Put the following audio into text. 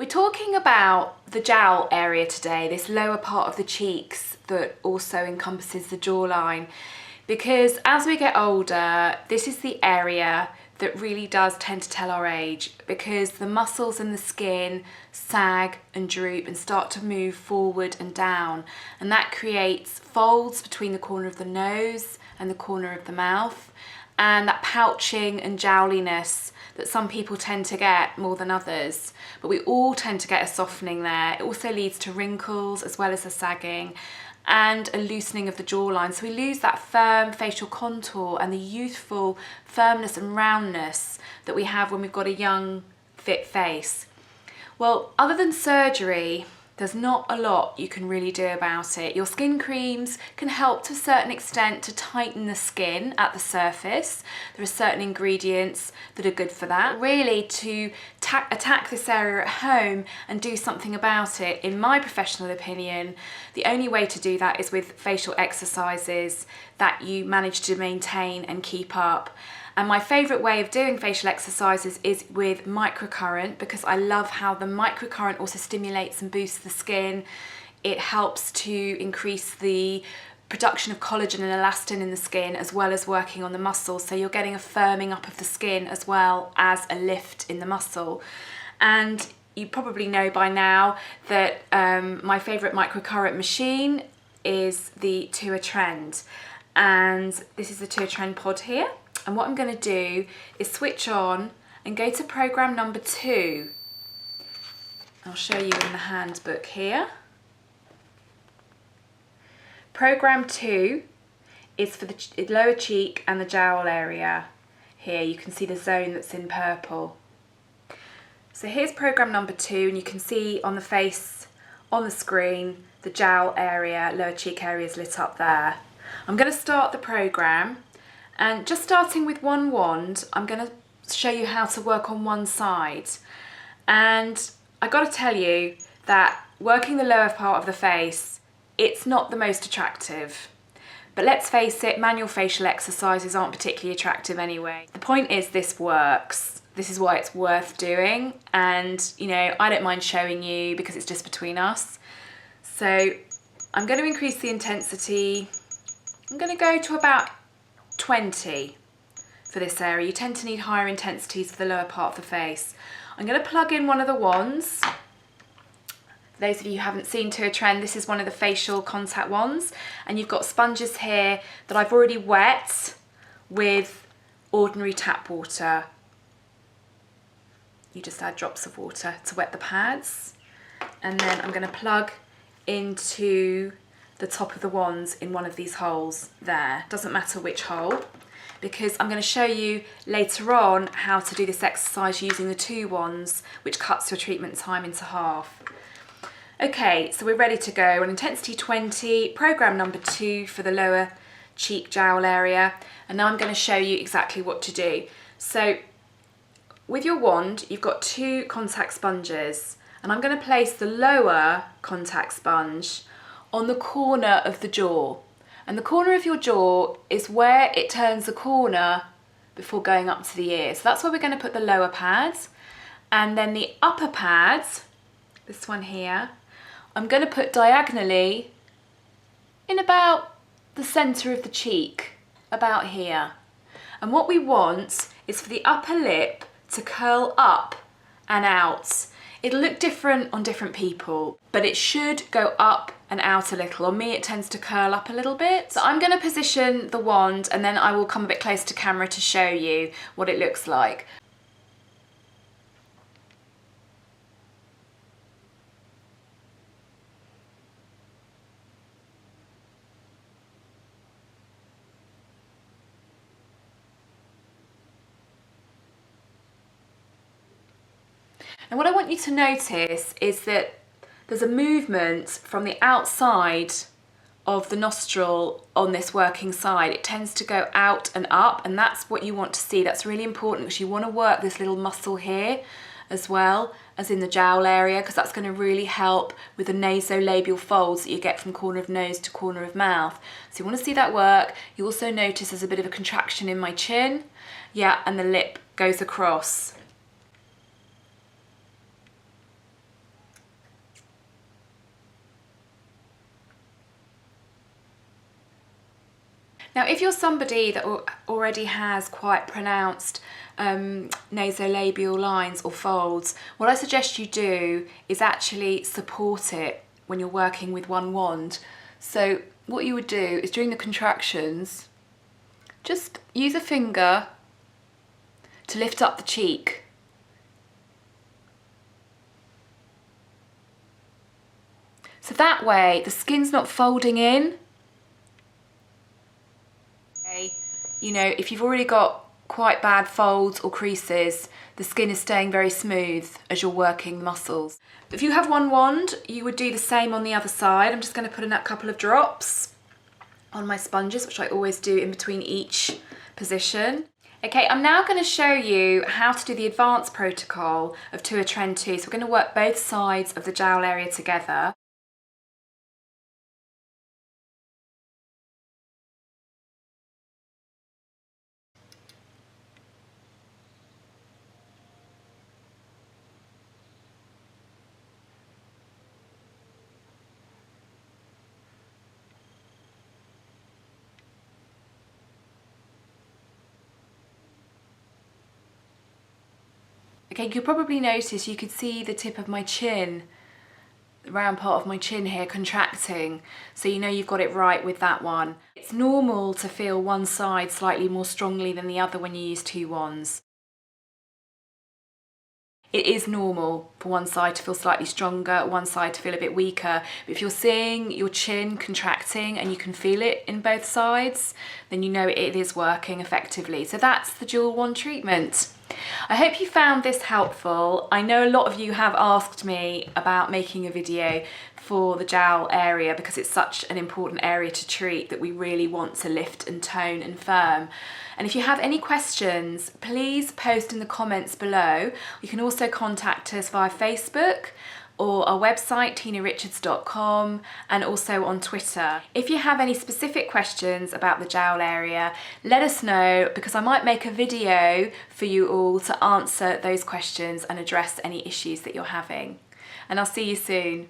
We're talking about the jowl area today, this lower part of the cheeks that also encompasses the jawline, because as we get older, this is the area that really does tend to tell our age, because the muscles in the skin sag and droop and start to move forward and down, and that creates folds between the corner of the nose and the corner of the mouth, and that pouching and jowliness that some people tend to get more than others, but we all tend to get a softening there. It also leads to wrinkles as well as a sagging and a loosening of the jawline. So we lose that firm facial contour and the youthful firmness and roundness that we have when we've got a young, fit face. Well, other than surgery, there's not a lot you can really do about it. Your skin creams can help to a certain extent to tighten the skin at the surface. There are certain ingredients that are good for that. Really, to attack this area at home and do something about it, in my professional opinion, the only way to do that is with facial exercises that you manage to maintain and keep up. And my favourite way of doing facial exercises is with microcurrent, because I love how the microcurrent also stimulates and boosts the skin. It helps to increase the production of collagen and elastin in the skin, as well as working on the muscles. So you're getting a firming up of the skin as well as a lift in the muscle. And you probably know by now that my favourite microcurrent machine is the Tre'nd. And this is the Tre'nd pod here. And what I'm going to do is switch on and go to program number 2. I'll show you in the handbook here. Program 2 is for the lower cheek and the jowl area. Here you can see the zone that's in purple. So here's program number 2, and you can see on the face on the screen the jowl area, lower cheek area is lit up there. I'm going to start the program. And just starting with one wand, I'm going to show you how to work on one side. And I got to tell you that working the lower part of the face, it's not the most attractive. But let's face it, manual facial exercises aren't particularly attractive anyway. The point is, this works. This is why it's worth doing. And, you know, I don't mind showing you because it's just between us. So I'm going to increase the intensity. I'm going to go to about 20 for this area. You tend to need higher intensities for the lower part of the face. I'm going to plug in one of the wands. For those of you who haven't seen Tre'nd, this is one of the facial contact wands, and you've got sponges here that I've already wet with ordinary tap water. You just add drops of water to wet the pads, and then I'm going to plug into the top of the wands in one of these holes there. Doesn't matter which hole, because I'm going to show you later on how to do this exercise using the 2 wands, which cuts your treatment time into half. Okay, so we're ready to go on intensity 20, program number 2 for the lower cheek jowl area, and now I'm going to show you exactly what to do. So with your wand, you've got 2 contact sponges, and I'm going to place the lower contact sponge on the corner of the jaw. And the corner of your jaw is where it turns the corner before going up to the ear. So that's where we're going to put the lower pads. And then the upper pads, this one here, I'm going to put diagonally in about the centre of the cheek, about here. And what we want is for the upper lip to curl up and out. It'll look different on different people, but it should go up and out a little. On me, it tends to curl up a little bit. So I'm going to position the wand, and then I will come a bit closer to camera to show you what it looks like. And what I want you to notice is that there's a movement from the outside of the nostril on this working side. It tends to go out and up, and that's what you want to see. That's really important, because you want to work this little muscle here as well as in the jowl area, because that's going to really help with the nasolabial folds that you get from corner of nose to corner of mouth. So you want to see that work. You also notice there's a bit of a contraction in my chin. Yeah, and the lip goes across. Now, if you're somebody that already has quite pronounced nasolabial lines or folds, what I suggest you do is actually support it when you're working with one wand. So what you would do is during the contractions, just use a finger to lift up the cheek. So that way the skin's not folding in. You know, if you've already got quite bad folds or creases, the skin is staying very smooth as you're working the muscles. If you have one wand, you would do the same on the other side. I'm just going to put in a couple of drops on my sponges, which I always do in between each position. Okay, I'm now going to show you how to do the advanced protocol of Tre'nd 2. So we're going to work both sides of the jowl area together. Okay, you'll probably notice you could see the tip of my chin, the round part of my chin here contracting, so you know you've got it right with that one. It's normal to feel one side slightly more strongly than the other when you use two wands. It is normal for one side to feel slightly stronger, one side to feel a bit weaker. But if you're seeing your chin contracting and you can feel it in both sides, then you know it is working effectively. So that's the dual wand treatment. I hope you found this helpful. I know a lot of you have asked me about making a video for the jowl area because it's such an important area to treat that we really want to lift and tone and firm. And if you have any questions, please post in the comments below. You can also contact us via Facebook or our website, tinarichards.com, and also on Twitter. If you have any specific questions about the jowl area, let us know, because I might make a video for you all to answer those questions and address any issues that you're having. And I'll see you soon.